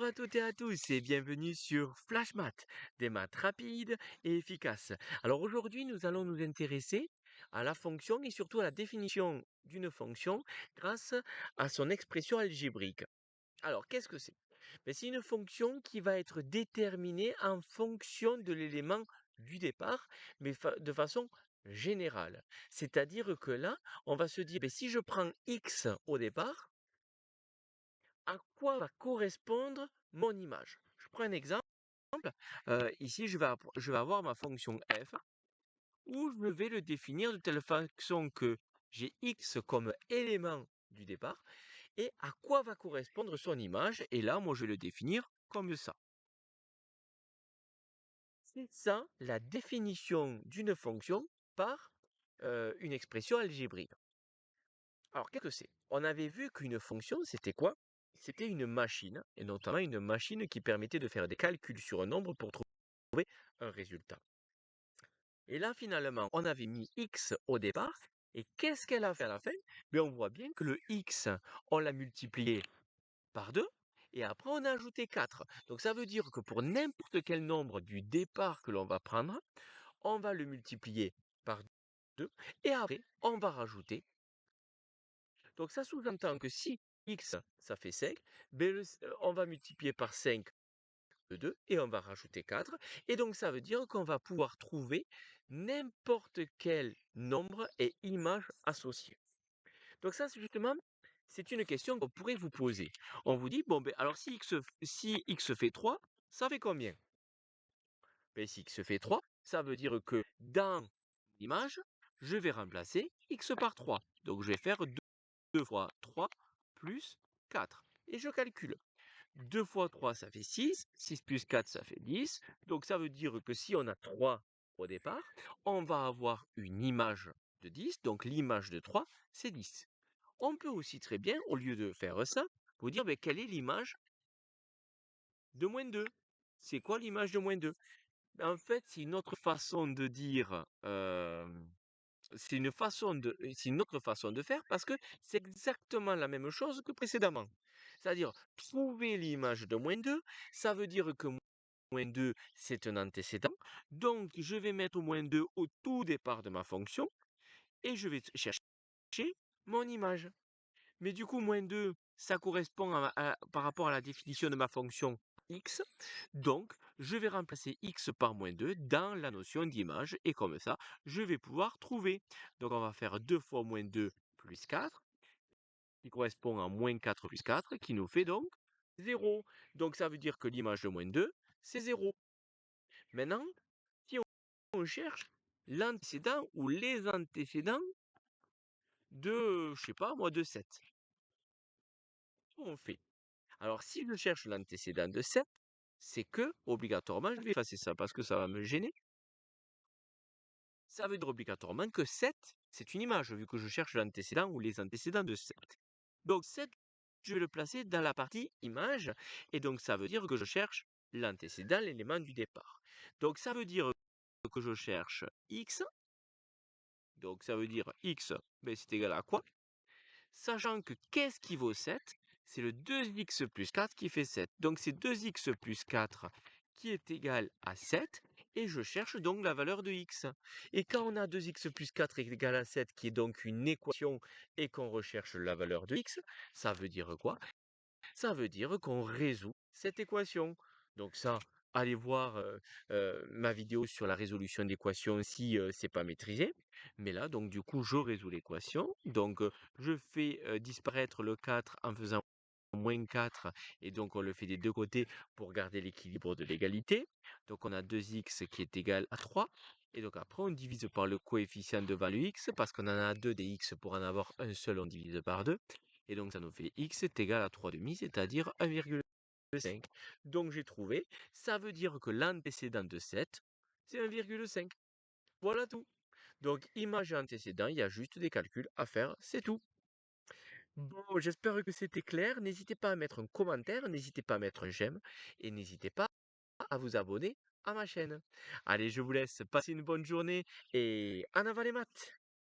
à toutes et à tous et bienvenue sur Flash Math, des maths rapides et efficaces. Alors aujourd'hui, nous allons nous intéresser à la fonction et surtout à la définition d'une fonction grâce à son expression algébrique. Alors, qu'est-ce que c'est? C'est une fonction qui va être déterminée en fonction de l'élément du départ, mais de façon générale. C'est-à-dire que là, on va se dire, si je prends x au départ, à quoi va correspondre mon image? Je prends un exemple. Ici, je vais avoir ma fonction f où je vais le définir de telle façon que j'ai x comme élément du départ et à quoi va correspondre son image. Et là, moi, je vais le définir comme ça. C'est ça la définition d'une fonction par une expression algébrique. Alors, qu'est-ce que c'est? On avait vu qu'une fonction, c'était quoi? C'était une machine, et notamment une machine qui permettait de faire des calculs sur un nombre pour trouver un résultat. Et là, finalement, on avait mis x au départ, et qu'est-ce qu'elle a fait à la fin? On voit bien que le x, on l'a multiplié par 2, et après on a ajouté 4. Donc ça veut dire que pour n'importe quel nombre du départ que l'on va prendre, on va le multiplier par 2, et après on va rajouter. Donc ça sous-entend que si x, ça fait 5, on va multiplier par 5 le 2 et on va rajouter 4. Et donc ça veut dire qu'on va pouvoir trouver n'importe quel nombre et image associée. Donc ça, c'est justement, c'est une question qu'on pourrait vous poser. On vous dit, alors si x fait 3, ça fait combien? Si x fait 3, ça veut dire que dans l'image, je vais remplacer x par 3. Donc je vais faire 2 fois 3 plus 4. Et je calcule. 2 fois 3, ça fait 6. 6 plus 4, ça fait 10. Donc ça veut dire que si on a 3 au départ, on va avoir une image de 10. Donc l'image de 3, c'est 10. On peut aussi très bien, au lieu de faire ça, vous dire quelle est l'image de moins 2. C'est quoi l'image de moins 2? En fait, c'est une autre façon de dire, c'est une autre façon de faire parce que c'est exactement la même chose que précédemment. C'est-à-dire, trouver l'image de moins 2, ça veut dire que moins 2, c'est un antécédent. Donc, je vais mettre moins 2 au tout départ de ma fonction et je vais chercher mon image. Mais du coup, moins 2, ça correspond par rapport à la définition de ma fonction x. Donc, je vais remplacer x par moins 2 dans la notion d'image. Et comme ça, je vais pouvoir trouver. Donc, on va faire 2 fois moins 2 plus 4, qui correspond à moins 4 plus 4, qui nous fait donc 0. Donc, ça veut dire que l'image de moins 2, c'est 0. Maintenant, si on cherche l'antécédent ou les antécédents de, je sais pas moi, de 7, on fait. Alors, si je cherche l'antécédent de 7, c'est que, obligatoirement, je vais effacer ça parce que ça va me gêner. Ça veut dire obligatoirement que 7, c'est une image, vu que je cherche l'antécédent ou les antécédents de 7. Donc 7, je vais le placer dans la partie image, et donc ça veut dire que je cherche l'antécédent, l'élément du départ. Donc ça veut dire que je cherche x, donc ça veut dire x, c'est égal à quoi? Sachant que qu'est-ce qui vaut 7? C'est le 2x plus 4 qui fait 7. Donc c'est 2x plus 4 qui est égal à 7. Et je cherche donc la valeur de x. Et quand on a 2x plus 4 est égal à 7, qui est donc une équation, et qu'on recherche la valeur de x, ça veut dire quoi? Ça veut dire qu'on résout cette équation. Donc ça, allez voir ma vidéo sur la résolution d'équations si c'est pas maîtrisé. Mais là, donc du coup, je résous l'équation. Donc je fais disparaître le 4 en faisant moins 4. Et donc on le fait des deux côtés pour garder l'équilibre de l'égalité. Donc on a 2x qui est égal à 3. Et donc après, on divise par le coefficient de value x, parce qu'on en a deux des x, pour en avoir un seul, on divise par 2. Et donc ça nous fait x est égal à 3,5, c'est-à-dire 1,5. Donc j'ai trouvé, ça veut dire que l'antécédent de 7, c'est 1,5. Voilà tout. Donc image et antécédent, il y a juste des calculs à faire, c'est tout. Bon, j'espère que c'était clair. N'hésitez pas à mettre un commentaire, n'hésitez pas à mettre un j'aime et n'hésitez pas à vous abonner à ma chaîne. Allez, je vous laisse, passer une bonne journée et en avant les maths!